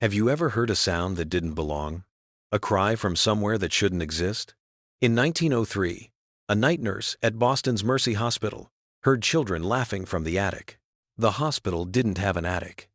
Have you ever heard a sound that didn't belong? A cry from somewhere that shouldn't exist? In 1903, a night nurse at Boston's Mercy Hospital heard children laughing from the attic. The hospital didn't have an attic,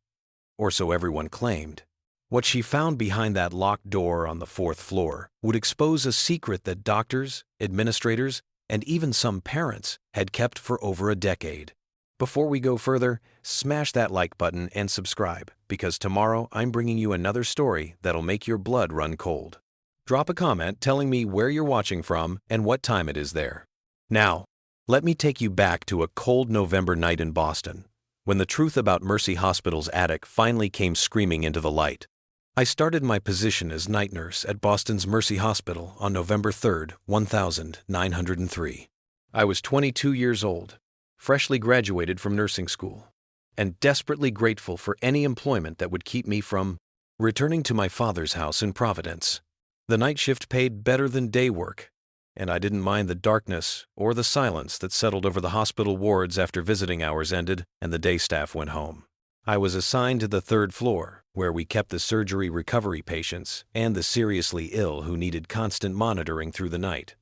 or so everyone claimed. What she found behind that locked door on the fourth floor would expose a secret that doctors, administrators, and even some parents had kept for over a decade. Before we go further, smash that like button and subscribe, because tomorrow I'm bringing you another story that'll make your blood run cold. Drop a comment telling me where you're watching from and what time it is there. Now, let me take you back to a cold November night in Boston, when the truth about Mercy Hospital's attic finally came screaming into the light. I started my position as night nurse at Boston's Mercy Hospital on November 3rd, 1903. I was 22 years old, freshly graduated from nursing school, and desperately grateful for any employment that would keep me from returning to my father's house in Providence. The night shift paid better than day work, and I didn't mind the darkness or the silence that settled over the hospital wards after visiting hours ended and the day staff went home. I was assigned to the third floor, where we kept the surgery recovery patients and the seriously ill who needed constant monitoring through the night.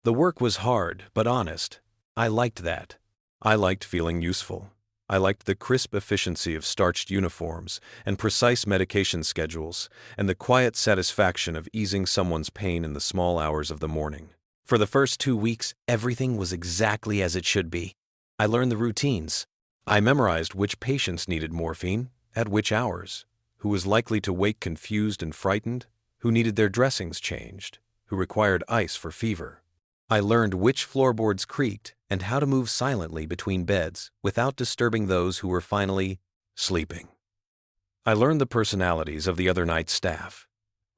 The work was hard, but honest. I liked that. I liked feeling useful. I liked the crisp efficiency of starched uniforms and precise medication schedules, and the quiet satisfaction of easing someone's pain in the small hours of the morning. For the first 2 weeks, everything was exactly as it should be. I learned the routines. I memorized which patients needed morphine, at which hours, who was likely to wake confused and frightened, who needed their dressings changed, who required ice for fever. I learned which floorboards creaked and how to move silently between beds without disturbing those who were finally sleeping. I learned the personalities of the other night staff.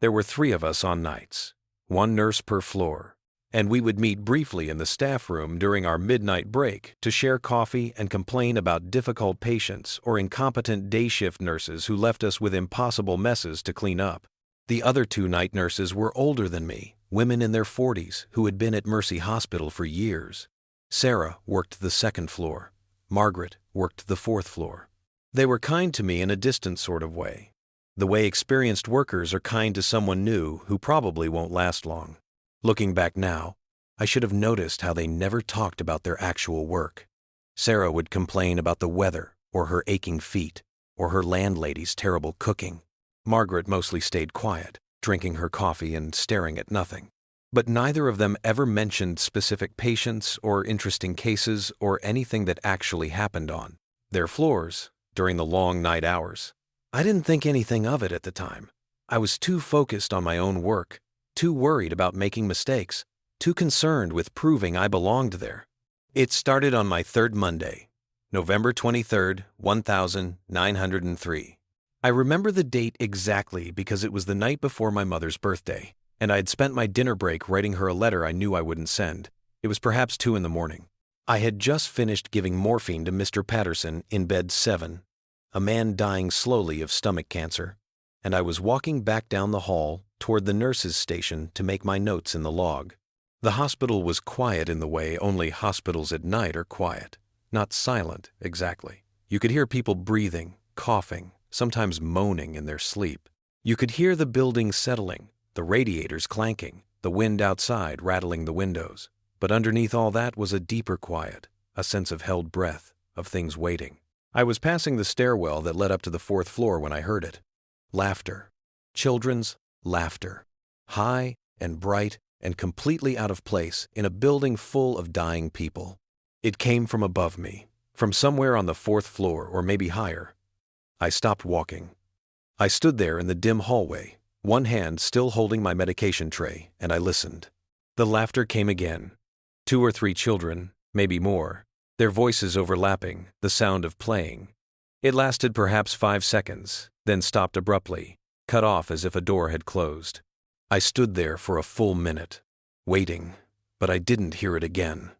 There were 3 of us on nights, 1 nurse per floor, and we would meet briefly in the staff room during our midnight break to share coffee and complain about difficult patients or incompetent day shift nurses who left us with impossible messes to clean up. The other 2 night nurses were older than me, women in their 40s who had been at Mercy Hospital for years. Sarah worked the 2nd floor. Margaret worked the 4th floor. They were kind to me in a distant sort of way, the way experienced workers are kind to someone new who probably won't last long. Looking back now, I should have noticed how they never talked about their actual work. Sarah would complain about the weather, or her aching feet, or her landlady's terrible cooking. Margaret mostly stayed quiet, drinking her coffee and staring at nothing. But neither of them ever mentioned specific patients or interesting cases or anything that actually happened on their floors during the long night hours. I didn't think anything of it at the time. I was too focused on my own work, too worried about making mistakes, too concerned with proving I belonged there. It started on my 3rd Monday, November 23rd, 1903. I remember the date exactly because it was the night before my mother's birthday, and I had spent my dinner break writing her a letter I knew I wouldn't send. It was perhaps 2 in the morning. I had just finished giving morphine to Mr. Patterson in bed 7, a man dying slowly of stomach cancer, and I was walking back down the hall toward the nurse's station to make my notes in the log. The hospital was quiet in the way only hospitals at night are quiet. Not silent, exactly. You could hear people breathing, coughing, sometimes moaning in their sleep. You could hear the building settling, the radiators clanking, the wind outside rattling the windows. But underneath all that was a deeper quiet, a sense of held breath, of things waiting. I was passing the stairwell that led up to the 4th floor when I heard it. Laughter. Children's laughter. High and bright and completely out of place in a building full of dying people. It came from above me, from somewhere on the 4th floor or maybe higher. I stopped walking. I stood there in the dim hallway, one hand still holding my medication tray, and I listened. The laughter came again. 2 or 3 children, maybe more, their voices overlapping, the sound of playing. It lasted perhaps 5 seconds, then stopped abruptly, cut off as if a door had closed. I stood there for a full minute, waiting, but I didn't hear it again.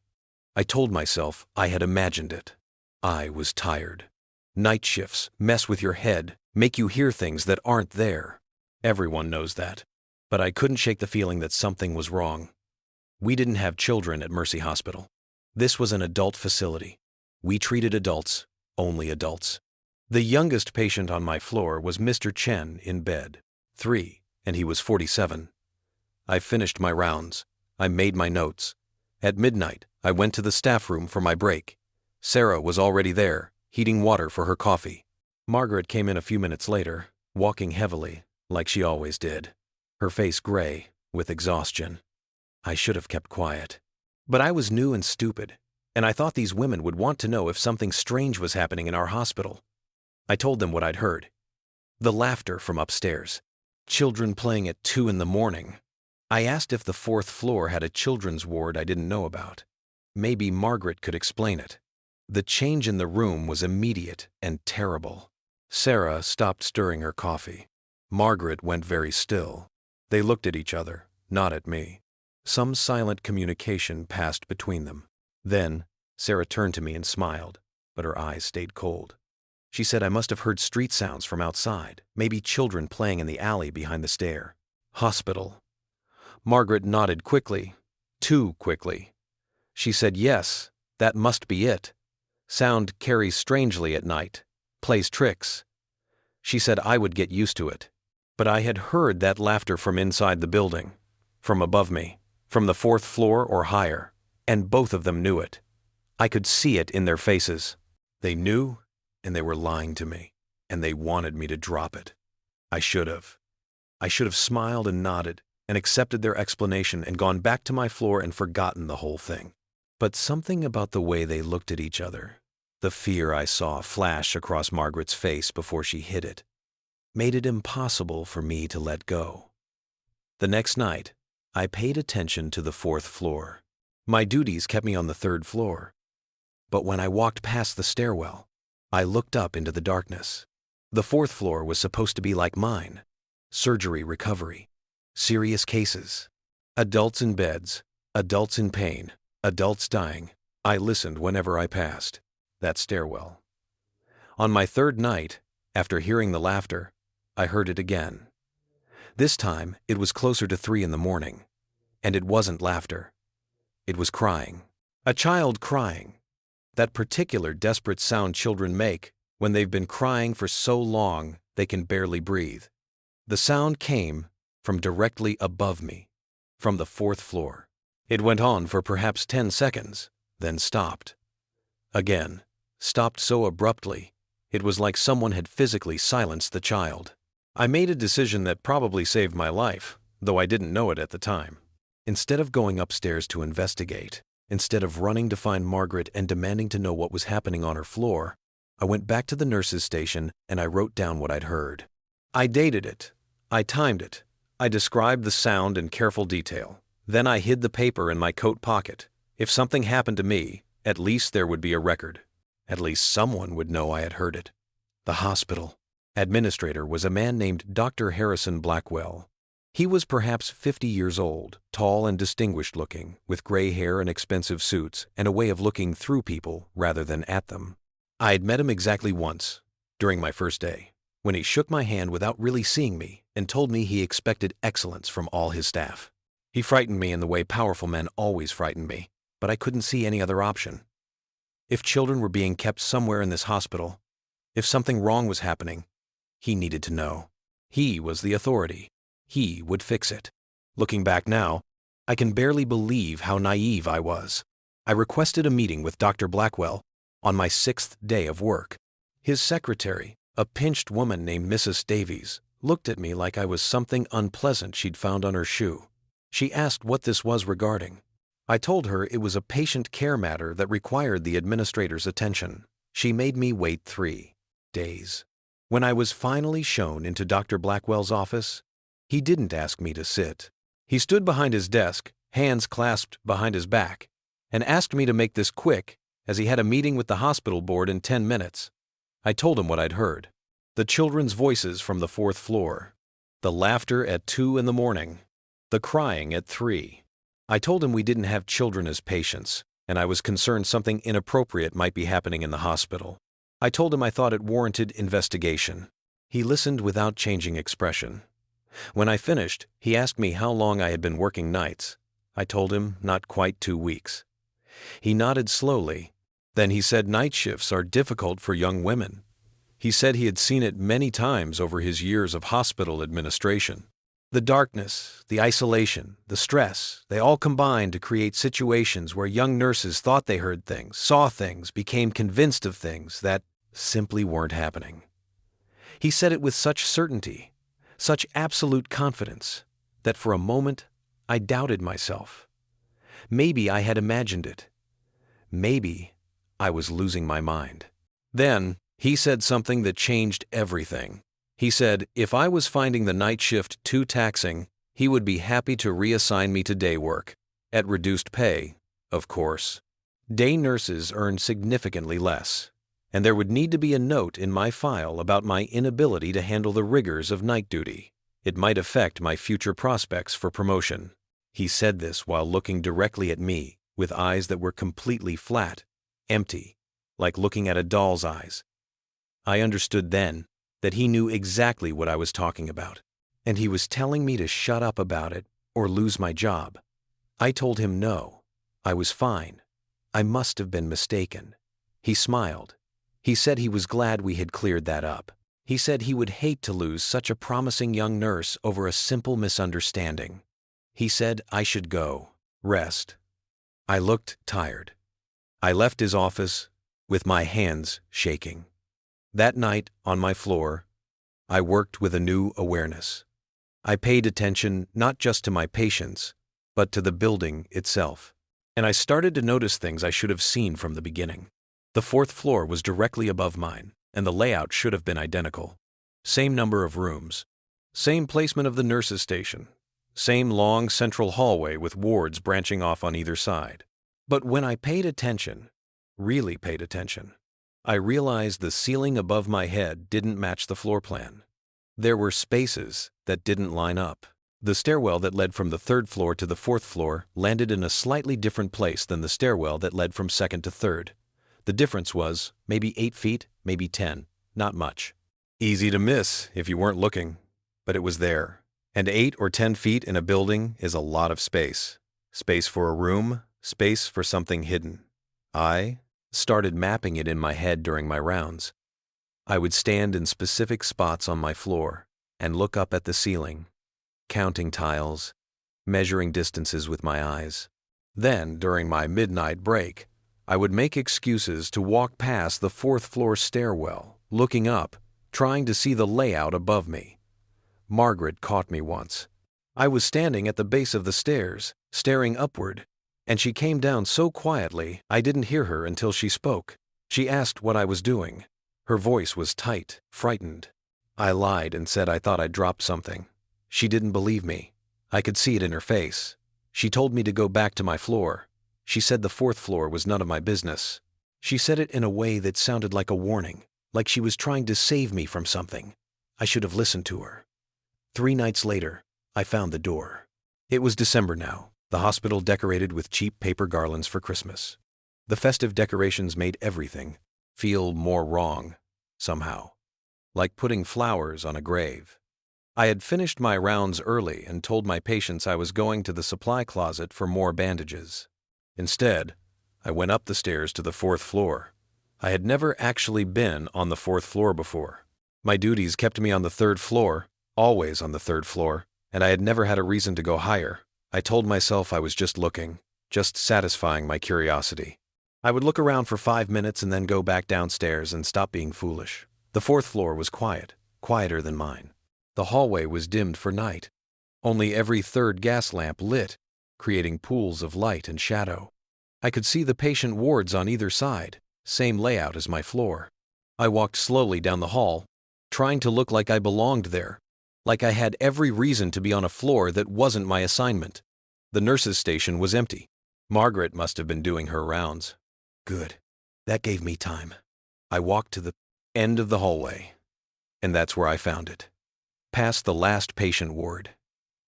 I told myself I had imagined it. I was tired. Night shifts mess with your head, make you hear things that aren't there. Everyone knows that. But I couldn't shake the feeling that something was wrong. We didn't have children at Mercy Hospital. This was an adult facility. We treated adults, only adults. The youngest patient on my floor was Mr. Chen in bed, 3, and he was 47. I finished my rounds. I made my notes. At midnight, I went to the staff room for my break. Sarah was already there, heating water for her coffee. Margaret came in a few minutes later, walking heavily, like she always did, her face gray with exhaustion. I should have kept quiet. But I was new and stupid, and I thought these women would want to know if something strange was happening in our hospital. I told them what I'd heard. The laughter from upstairs. Children playing at 2 in the morning. I asked if the 4th floor had a children's ward I didn't know about. Maybe Margaret could explain it. The change in the room was immediate and terrible. Sarah stopped stirring her coffee. Margaret went very still. They looked at each other, not at me. Some silent communication passed between them. Then, Sarah turned to me and smiled, but her eyes stayed cold. She said I must have heard street sounds from outside, maybe children playing in the alley behind the stair. Hospital. Margaret nodded quickly, too quickly. She said yes, that must be it. Sound carries strangely at night, plays tricks. She said I would get used to it. But I had heard that laughter from inside the building, from above me, from the 4th floor or higher, and both of them knew it. I could see it in their faces. They knew, and they were lying to me, and they wanted me to drop it. I should have. I should have smiled and nodded, and accepted their explanation and gone back to my floor and forgotten the whole thing. But something about the way they looked at each other, the fear I saw flash across Margaret's face before she hid it, made it impossible for me to let go. The next night, I paid attention to the 4th floor. My duties kept me on the 3rd floor. But when I walked past the stairwell, I looked up into the darkness. The 4th floor was supposed to be like mine. Surgery recovery, serious cases, adults in beds, adults in pain, adults dying. I listened whenever I passed that stairwell. On my 3rd night, after hearing the laughter, I heard it again. This time, it was closer to 3 in the morning, and it wasn't laughter. It was crying. A child crying. That particular desperate sound children make when they've been crying for so long they can barely breathe. The sound came from directly above me, from the 4th floor. It went on for perhaps 10 seconds, then stopped. Again, stopped so abruptly, it was like someone had physically silenced the child. I made a decision that probably saved my life, though I didn't know it at the time. Instead of going upstairs to investigate, instead of running to find Margaret and demanding to know what was happening on her floor, I went back to the nurse's station and I wrote down what I'd heard. I dated it. I timed it. I described the sound in careful detail. Then I hid the paper in my coat pocket. If something happened to me, at least there would be a record. At least someone would know I had heard it. The hospital administrator was a man named Dr. Harrison Blackwell. He was perhaps 50 years old, tall and distinguished looking, with gray hair and expensive suits, and a way of looking through people rather than at them. I had met him exactly once, during my first day, when he shook my hand without really seeing me and told me he expected excellence from all his staff. He frightened me in the way powerful men always frighten me, but I couldn't see any other option. If children were being kept somewhere in this hospital, if something wrong was happening, he needed to know. He was the authority. He would fix it. Looking back now, I can barely believe how naive I was. I requested a meeting with Dr. Blackwell on my 6th day of work. His secretary, a pinched woman named Mrs. Davies, looked at me like I was something unpleasant she'd found on her shoe. She asked what this was regarding. I told her it was a patient care matter that required the administrator's attention. She made me wait 3 days. When I was finally shown into Dr. Blackwell's office, he didn't ask me to sit. He stood behind his desk, hands clasped behind his back, and asked me to make this quick, as he had a meeting with the hospital board in 10 minutes. I told him what I'd heard. The children's voices from the 4th floor. The laughter at 2 in the morning. The crying at 3. I told him we didn't have children as patients, and I was concerned something inappropriate might be happening in the hospital. I told him I thought it warranted investigation. He listened without changing expression. When I finished, he asked me how long I had been working nights. I told him not quite 2 weeks. He nodded slowly. Then he said night shifts are difficult for young women. He said he had seen it many times over his years of hospital administration. The darkness, the isolation, the stress, they all combined to create situations where young nurses thought they heard things, saw things, became convinced of things that simply weren't happening. He said it with such certainty, such absolute confidence, that for a moment I doubted myself. Maybe I had imagined it. Maybe I was losing my mind. Then he said something that changed everything. He said if I was finding the night shift too taxing, he would be happy to reassign me to day work, at reduced pay, of course. Day nurses earn significantly less, and there would need to be a note in my file about my inability to handle the rigors of night duty. It might affect my future prospects for promotion. He said this while looking directly at me with eyes that were completely flat, empty, like looking at a doll's eyes. I understood then that he knew exactly what I was talking about, and he was telling me to shut up about it or lose my job. I told him no, I was fine. I must have been mistaken. He smiled. He said he was glad we had cleared that up. He said he would hate to lose such a promising young nurse over a simple misunderstanding. He said I should go, rest. I looked tired. I left his office with my hands shaking. That night, on my floor, I worked with a new awareness. I paid attention not just to my patients, but to the building itself. And I started to notice things I should have seen from the beginning. The fourth floor was directly above mine, and the layout should have been identical. Same number of rooms, same placement of the nurses' station, same long central hallway with wards branching off on either side. But when I paid attention, really paid attention, I realized the ceiling above my head didn't match the floor plan. There were spaces that didn't line up. The stairwell that led from the third floor to the fourth floor landed in a slightly different place than the stairwell that led from second to third. The difference was maybe 8 feet, maybe 10, not much. Easy to miss if you weren't looking, but it was there. And 8 or 10 feet in a building is a lot of space. Space for a room, space for something hidden. I started mapping it in my head during my rounds. I would stand in specific spots on my floor and look up at the ceiling, counting tiles, measuring distances with my eyes. Then, during my midnight break, I would make excuses to walk past the fourth floor stairwell, looking up, trying to see the layout above me. Margaret caught me once. I was standing at the base of the stairs, staring upward, and she came down so quietly I didn't hear her until she spoke. She asked what I was doing. Her voice was tight, frightened. I lied and said I thought I'd dropped something. She didn't believe me. I could see it in her face. She told me to go back to my floor. She said the fourth floor was none of my business. She said it in a way that sounded like a warning, like she was trying to save me from something. I should have listened to her. 3 nights later, I found the door. It was December now, the hospital decorated with cheap paper garlands for Christmas. The festive decorations made everything feel more wrong, somehow, like putting flowers on a grave. I had finished my rounds early and told my patients I was going to the supply closet for more bandages. Instead, I went up the stairs to the fourth floor. I had never actually been on the fourth floor before. My duties kept me on the third floor, always on the third floor, and I had never had a reason to go higher. I told myself I was just looking, just satisfying my curiosity. I would look around for 5 minutes and then go back downstairs and stop being foolish. The fourth floor was quiet, quieter than mine. The hallway was dimmed for night. Only every third gas lamp lit, creating pools of light and shadow. I could see the patient wards on either side, same layout as my floor. I walked slowly down the hall, trying to look like I belonged there, like I had every reason to be on a floor that wasn't my assignment. The nurse's station was empty. Margaret must have been doing her rounds. Good. That gave me time. I walked to the end of the hallway, and that's where I found it. Past the last patient ward,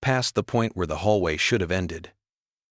past the point where the hallway should have ended,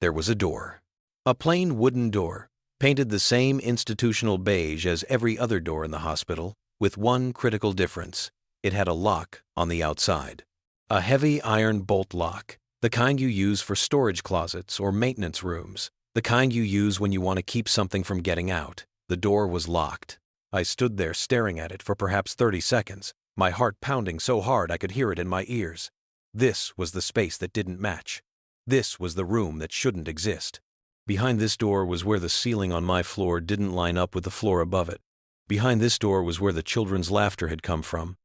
there was a door. A plain wooden door, painted the same institutional beige as every other door in the hospital, with one critical difference. It had a lock on the outside. A heavy iron bolt lock, the kind you use for storage closets or maintenance rooms, the kind you use when you want to keep something from getting out. The door was locked. I stood there staring at it for perhaps 30 seconds, my heart pounding so hard I could hear it in my ears. This was the space that didn't match. This was the room that shouldn't exist. Behind this door was where the ceiling on my floor didn't line up with the floor above it. Behind this door was where the children's laughter had come from.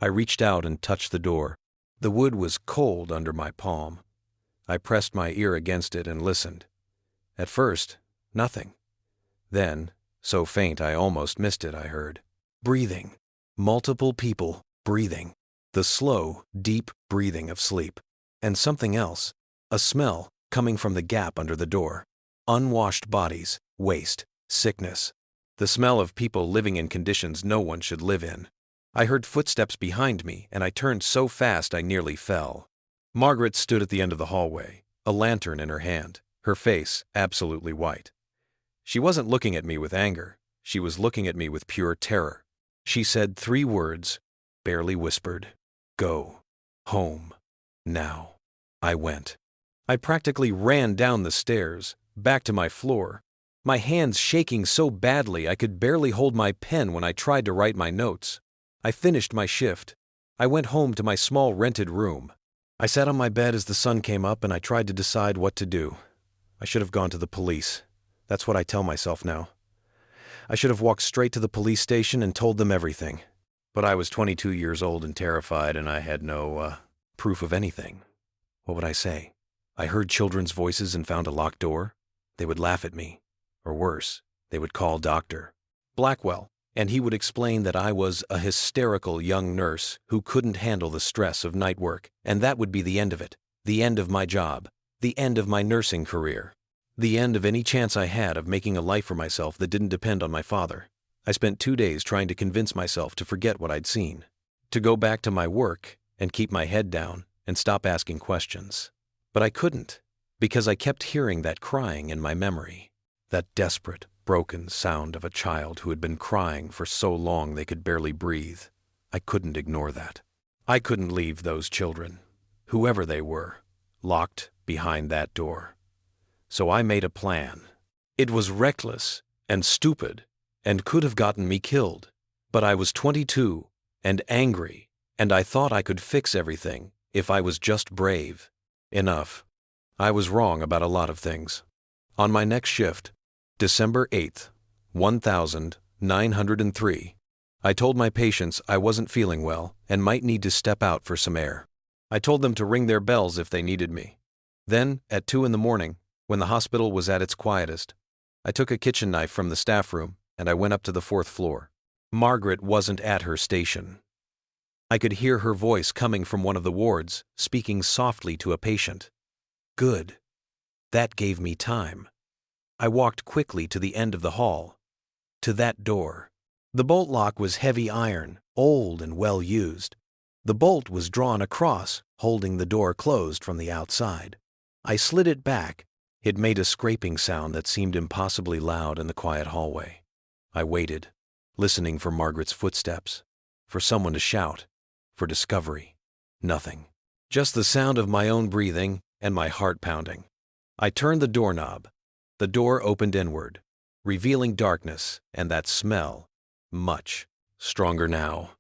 I reached out and touched the door. The wood was cold under my palm. I pressed my ear against it and listened. At first, nothing. Then, so faint I almost missed it, I heard breathing. Multiple people breathing. The slow, deep breathing of sleep. And something else. A smell coming from the gap under the door. Unwashed bodies, waste, sickness. The smell of people living in conditions no one should live in. I heard footsteps behind me, and I turned so fast I nearly fell. Margaret stood at the end of the hallway, a lantern in her hand, her face absolutely white. She wasn't looking at me with anger. She was looking at me with pure terror. She said 3 words, barely whispered. Go. Home. Now. I went. I practically ran down the stairs, back to my floor, my hands shaking so badly I could barely hold my pen when I tried to write my notes. I finished my shift. I went home to my small rented room. I sat on my bed as the sun came up and I tried to decide what to do. I should have gone to the police. That's what I tell myself now. I should have walked straight to the police station and told them everything. But I was 22 years old and terrified, and I had no, proof of anything. What would I say? I heard children's voices and found a locked door? They would laugh at me. Or worse, they would call Dr. Blackwell, and he would explain that I was a hysterical young nurse who couldn't handle the stress of night work, and that would be the end of it, the end of my job, the end of my nursing career, the end of any chance I had of making a life for myself that didn't depend on my father. I spent 2 days trying to convince myself to forget what I'd seen, to go back to my work and keep my head down and stop asking questions. But I couldn't, because I kept hearing that crying in my memory, that desperate, broken sound of a child who had been crying for so long they could barely breathe. I couldn't ignore that. I couldn't leave those children, whoever they were, locked behind that door. So I made a plan. It was reckless and stupid and could have gotten me killed. But I was 22 and angry, and I thought I could fix everything if I was just brave enough. I was wrong about a lot of things. On my next shift, December 8th, 1903, I told my patients I wasn't feeling well and might need to step out for some air. I told them to ring their bells if they needed me. Then, at 2 in the morning, when the hospital was at its quietest, I took a kitchen knife from the staff room and I went up to the 4th floor. Margaret wasn't at her station. I could hear her voice coming from one of the wards, speaking softly to a patient. Good. That gave me time. I walked quickly to the end of the hall, to that door. The bolt lock was heavy iron, old and well used. The bolt was drawn across, holding the door closed from the outside. I slid it back. It made a scraping sound that seemed impossibly loud in the quiet hallway. I waited, listening for Margaret's footsteps, for someone to shout, for discovery. Nothing. Just the sound of my own breathing and my heart pounding. I turned the doorknob. The door opened inward, revealing darkness and that smell, much stronger now.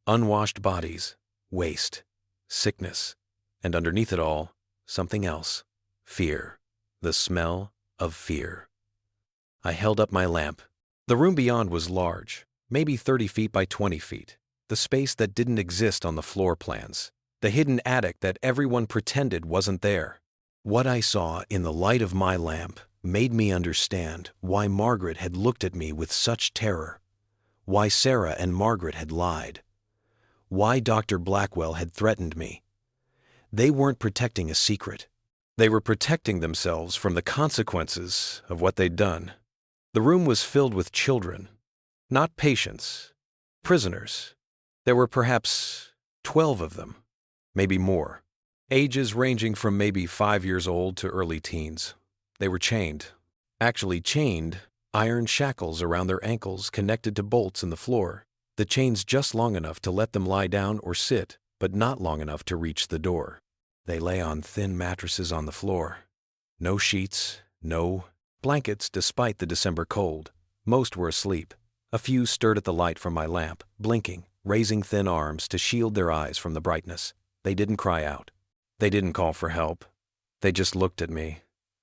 Unwashed bodies, waste, sickness, and underneath it all, something else, fear, the smell of fear. I held up my lamp. The room beyond was large, maybe 30 feet by 20 feet, the space that didn't exist on the floor plans, the hidden attic that everyone pretended wasn't there. What I saw in the light of my lamp made me understand why Margaret had looked at me with such terror, why Sarah and Margaret had lied, why Dr. Blackwell had threatened me. They weren't protecting a secret. They were protecting themselves from the consequences of what they'd done. The room was filled with children, not patients, prisoners. There were perhaps 12 of them, maybe more, ages ranging from maybe 5 years old to early teens. They were chained, actually chained, iron shackles around their ankles connected to bolts in the floor, the chains just long enough to let them lie down or sit, but not long enough to reach the door. They lay on thin mattresses on the floor. No sheets, no blankets despite the December cold. Most were asleep. A few stirred at the light from my lamp, blinking, raising thin arms to shield their eyes from the brightness. They didn't cry out. They didn't call for help. They just looked at me,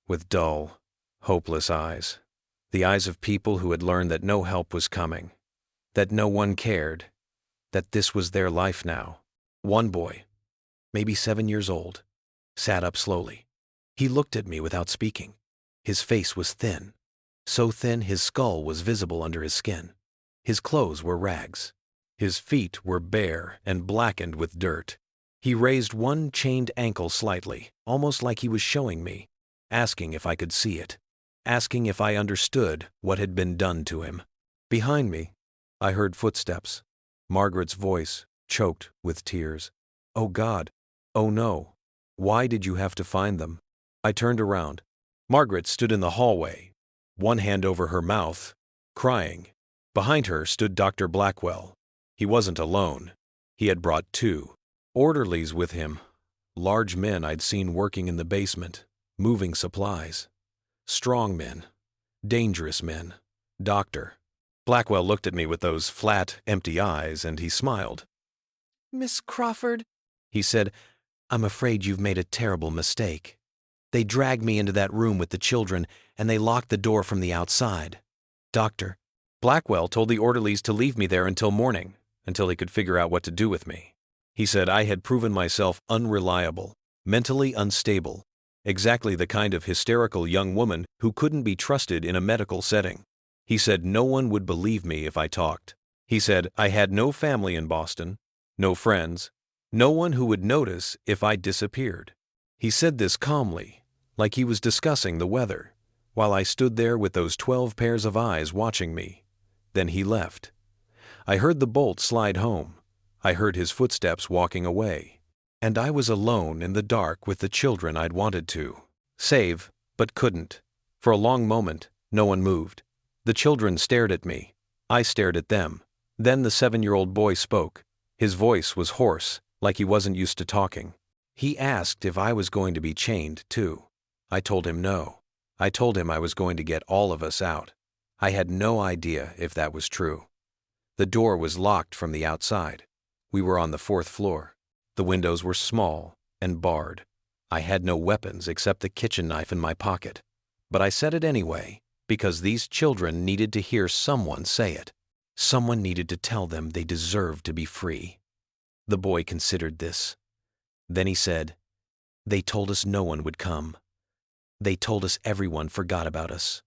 with dull, hopeless eyes. The eyes of people who had learned that no help was coming, that no one cared, that this was their life now. One boy, maybe 7 years old, sat up slowly. He looked at me without speaking. His face was thin, so thin his skull was visible under his skin. His clothes were rags. His feet were bare and blackened with dirt. He raised one chained ankle slightly, almost like he was showing me, asking if I could see it, asking if I understood what had been done to him. Behind me, I heard footsteps. Margaret's voice, choked with tears. "Oh God, oh no, why did you have to find them?" I turned around. Margaret stood in the hallway, one hand over her mouth, crying. Behind her stood Dr. Blackwell. He wasn't alone. He had brought 2 orderlies with him, large men I'd seen working in the basement, moving supplies. Strong men, dangerous men. Doctor. Blackwell looked at me with those flat, empty eyes, and he smiled. "Miss Crawford," he said, "I'm afraid you've made a terrible mistake. They dragged me into that room with the children, and they locked the door from the outside. Doctor." Blackwell told the orderlies to leave me there until morning, until he could figure out what to do with me. He said I had proven myself unreliable, mentally unstable, exactly the kind of hysterical young woman who couldn't be trusted in a medical setting. He said no one would believe me if I talked. He said I had no family in Boston, no friends, no one who would notice if I disappeared. He said this calmly, like he was discussing the weather, while I stood there with those 12 pairs of eyes watching me. Then he left. I heard the bolt slide home. I heard his footsteps walking away. And I was alone in the dark with the children I'd wanted to save, but couldn't. For a long moment, no one moved. The children stared at me. I stared at them. Then the 7-year-old boy spoke. His voice was hoarse, like he wasn't used to talking. He asked if I was going to be chained, too. I told him no. I told him I was going to get all of us out. I had no idea if that was true. The door was locked from the outside. We were on the 4th floor. The windows were small and barred. I had no weapons except the kitchen knife in my pocket. But I said it anyway, because these children needed to hear someone say it. Someone needed to tell them they deserved to be free. The boy considered this. Then he said, "They told us no one would come. They told us everyone forgot about us."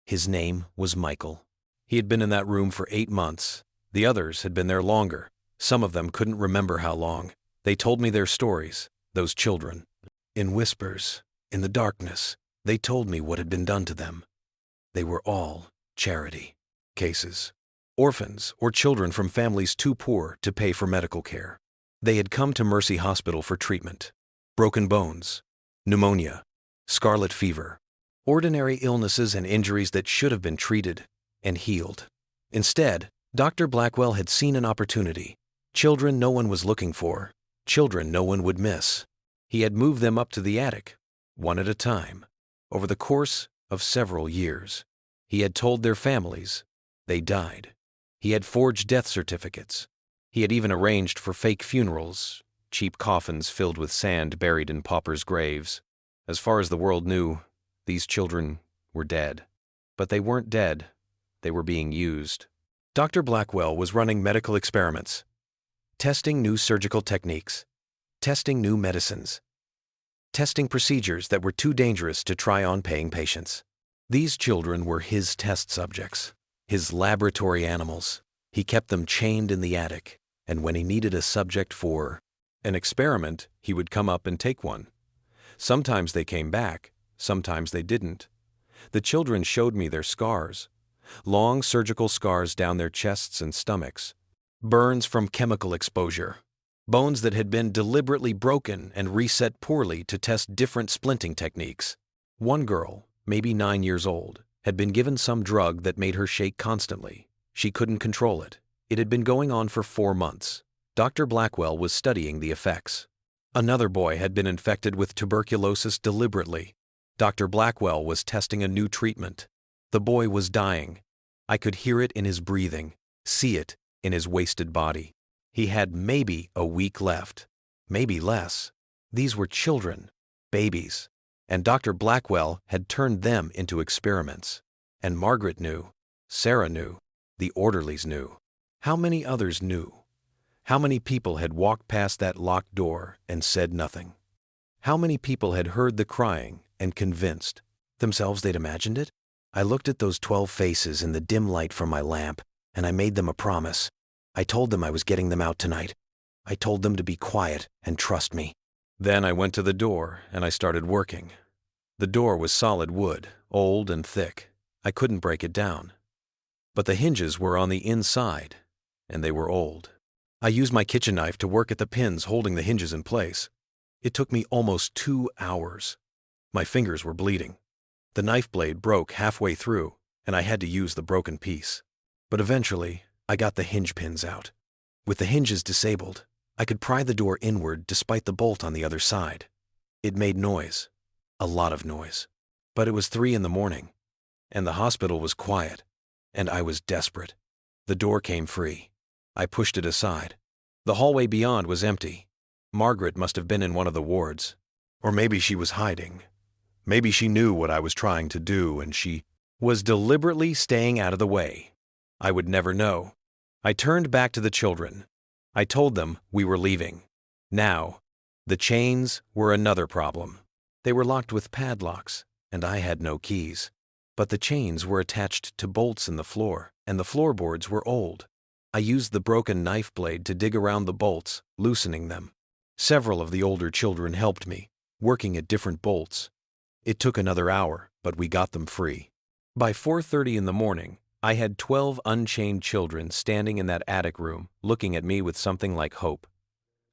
His name was Michael. He had been in that room for 8 months. The others had been there longer. Some of them couldn't remember how long. They told me their stories, those children. In whispers, in the darkness, they told me what had been done to them. They were all charity cases. Orphans or children from families too poor to pay for medical care. They had come to Mercy Hospital for treatment. Broken bones, pneumonia, scarlet fever, ordinary illnesses and injuries that should have been treated and healed. Instead, Dr. Blackwell had seen an opportunity. Children no one was looking for, children no one would miss. He had moved them up to the attic, one at a time, over the course of several years. He had told their families they died. He had forged death certificates. He had even arranged for fake funerals, cheap coffins filled with sand buried in paupers' graves. As far as the world knew, these children were dead. But they weren't dead. They were being used. Dr. Blackwell was running medical experiments, testing new surgical techniques, testing new medicines, testing procedures that were too dangerous to try on paying patients. These children were his test subjects, his laboratory animals. He kept them chained in the attic, and when he needed a subject for an experiment, he would come up and take one. Sometimes they came back, sometimes they didn't. The children showed me their scars, long surgical scars down their chests and stomachs, burns from chemical exposure, bones that had been deliberately broken and reset poorly to test different splinting techniques. One girl, maybe 9 years old, had been given some drug that made her shake constantly. She couldn't control it. It had been going on for 4 months. Dr. Blackwell was studying the effects. Another boy had been infected with tuberculosis deliberately. Dr. Blackwell was testing a new treatment. The boy was dying. I could hear it in his breathing, see it in his wasted body. He had maybe a week left, maybe less. These were children, babies, and Dr. Blackwell had turned them into experiments. And Margaret knew, Sarah knew, the orderlies knew. How many others knew? How many people had walked past that locked door and said nothing? How many people had heard the crying and convinced themselves they'd imagined it? I looked at those 12 faces in the dim light from my lamp, and I made them a promise. I told them I was getting them out tonight. I told them to be quiet and trust me. Then I went to the door and I started working. The door was solid wood, old and thick. I couldn't break it down. But the hinges were on the inside, and they were old. I used my kitchen knife to work at the pins holding the hinges in place. It took me almost 2 hours. My fingers were bleeding. The knife blade broke halfway through, and I had to use the broken piece. But eventually, I got the hinge pins out. With the hinges disabled, I could pry the door inward despite the bolt on the other side. It made noise, a lot of noise. But it was 3 in the morning, and the hospital was quiet, and I was desperate. The door came free. I pushed it aside. The hallway beyond was empty. Margaret must have been in one of the wards. Or maybe she was hiding. Maybe she knew what I was trying to do and she was deliberately staying out of the way. I would never know. I turned back to the children. I told them we were leaving. Now, the chains were another problem. They were locked with padlocks, and I had no keys. But the chains were attached to bolts in the floor, and the floorboards were old. I used the broken knife blade to dig around the bolts, loosening them. Several of the older children helped me, working at different bolts. It took another hour, but we got them free. By 4:30 in the morning, I had 12 unchained children standing in that attic room, looking at me with something like hope.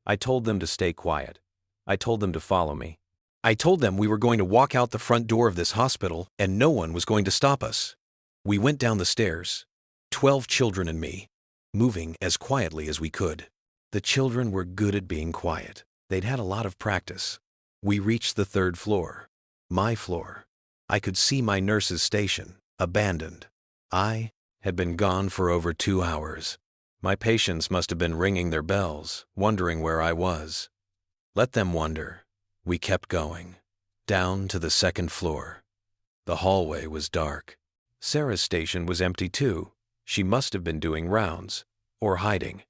I told them to stay quiet. I told them to follow me. I told them we were going to walk out the front door of this hospital and no one was going to stop us. We went down the stairs, 12 children and me, moving as quietly as we could. The children were good at being quiet. They'd had a lot of practice. We reached the 3rd floor, my floor. I could see my nurse's station, abandoned. I had been gone for over 2 hours. My patients must have been ringing their bells, wondering where I was. Let them wonder. We kept going, down to the 2nd floor. The hallway was dark. Sarah's station was empty too. She must have been doing rounds, or hiding.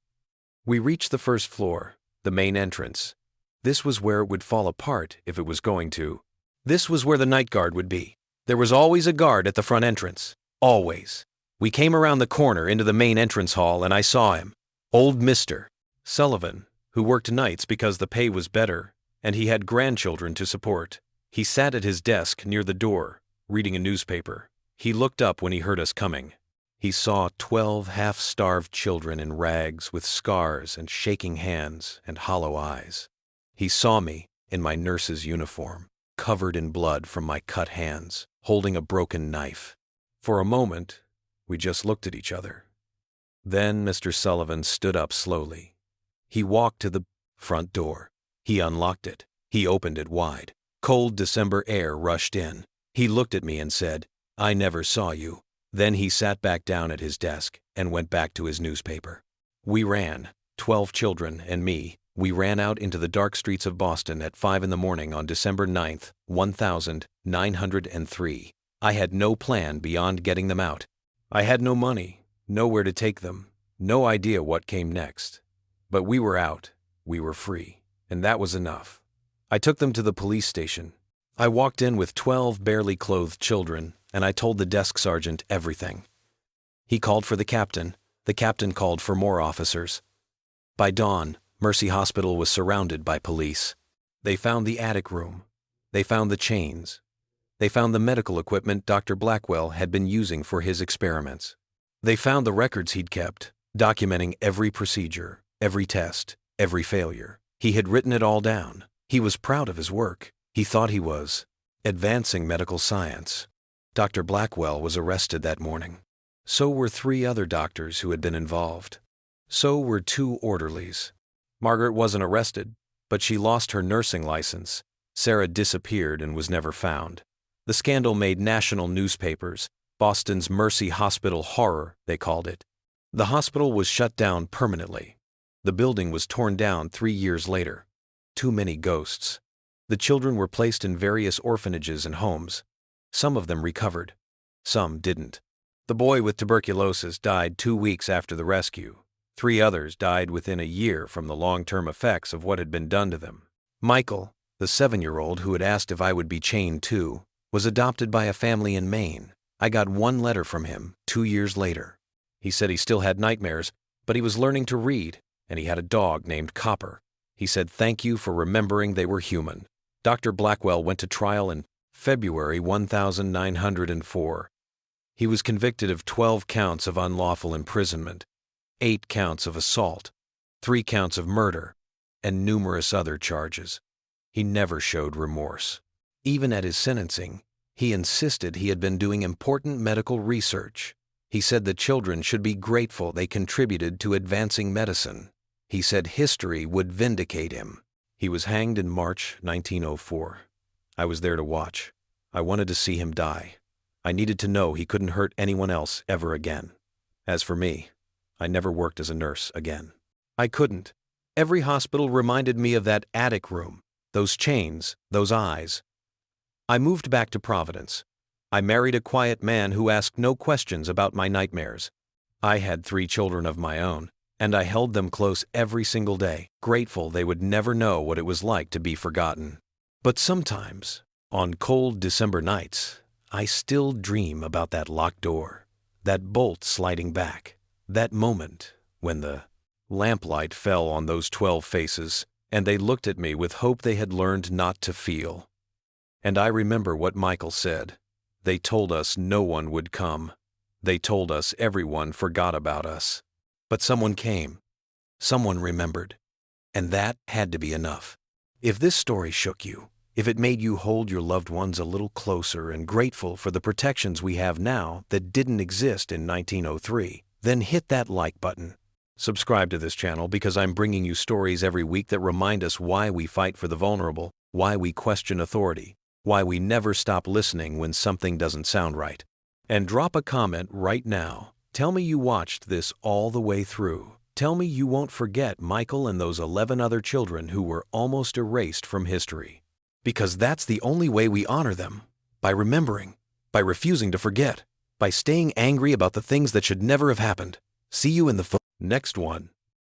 We reached the 1st floor, the main entrance. This was where it would fall apart if it was going to. This was where the night guard would be. There was always a guard at the front entrance. Always. We came around the corner into the main entrance hall and I saw him. Old Mr. Sullivan, who worked nights because the pay was better, and he had grandchildren to support. He sat at his desk near the door, reading a newspaper. He looked up when he heard us coming. He saw 12 half-starved children in rags with scars and shaking hands and hollow eyes. He saw me in my nurse's uniform, covered in blood from my cut hands, holding a broken knife. For a moment, we just looked at each other. Then Mr. Sullivan stood up slowly. He walked to the front door. He unlocked it. He opened it wide. Cold December air rushed in. He looked at me and said, "I never saw you." Then he sat back down at his desk and went back to his newspaper. We ran, 12 children and me. We ran out into the dark streets of Boston at 5 in the morning on December 9th, 1903. I had no plan beyond getting them out. I had no money, nowhere to take them, no idea what came next. But we were out, we were free, and that was enough. I took them to the police station. I walked in with 12 barely clothed children, and I told the desk sergeant everything. He called for the captain called for more officers. By dawn, Mercy Hospital was surrounded by police. They found the attic room. They found the chains. They found the medical equipment Dr. Blackwell had been using for his experiments. They found the records he'd kept, documenting every procedure, every test, every failure. He had written it all down. He was proud of his work. He thought he was advancing medical science. Dr. Blackwell was arrested that morning. So were 3 other doctors who had been involved. So were 2 orderlies. Margaret wasn't arrested, but she lost her nursing license. Sarah disappeared and was never found. The scandal made national newspapers. Boston's Mercy Hospital horror, they called it. The hospital was shut down permanently. The building was torn down 3 years later. Too many ghosts. The children were placed in various orphanages and homes. Some of them recovered. Some didn't. The boy with tuberculosis died 2 weeks after the rescue. 3 others died within a year from the long-term effects of what had been done to them. Michael, the 7-year-old who had asked if I would be chained too, was adopted by a family in Maine. I got 1 letter from him 2 years later. He said he still had nightmares, but he was learning to read, and he had a dog named Copper. He said thank you for remembering they were human. Dr. Blackwell went to trial in February 1904. He was convicted of 12 counts of unlawful imprisonment, 8 counts of assault, 3 counts of murder, and numerous other charges. He never showed remorse. Even at his sentencing, he insisted he had been doing important medical research. He said the children should be grateful they contributed to advancing medicine. He said history would vindicate him. He was hanged in March 1904. I was there to watch. I wanted to see him die. I needed to know he couldn't hurt anyone else ever again. As for me, I never worked as a nurse again. I couldn't. Every hospital reminded me of that attic room, those chains, those eyes. I moved back to Providence. I married a quiet man who asked no questions about my nightmares. I had 3 children of my own, and I held them close every single day, grateful they would never know what it was like to be forgotten. But sometimes, on cold December nights, I still dream about that locked door, that bolt sliding back, that moment when the lamplight fell on those 12 faces, and they looked at me with hope they had learned not to feel. And I remember what Michael said. They told us no one would come. They told us everyone forgot about us. But someone came. Someone remembered. And that had to be enough. If this story shook you, if it made you hold your loved ones a little closer and grateful for the protections we have now that didn't exist in 1903, then hit that like button. Subscribe to this channel because I'm bringing you stories every week that remind us why we fight for the vulnerable, why we question authority, why we never stop listening when something doesn't sound right. And drop a comment right now. Tell me you watched this all the way through. Tell me you won't forget Michael and those 11 other children who were almost erased from history. Because that's the only way we honor them. By remembering. By refusing to forget. By staying angry about the things that should never have happened. See you in the next one.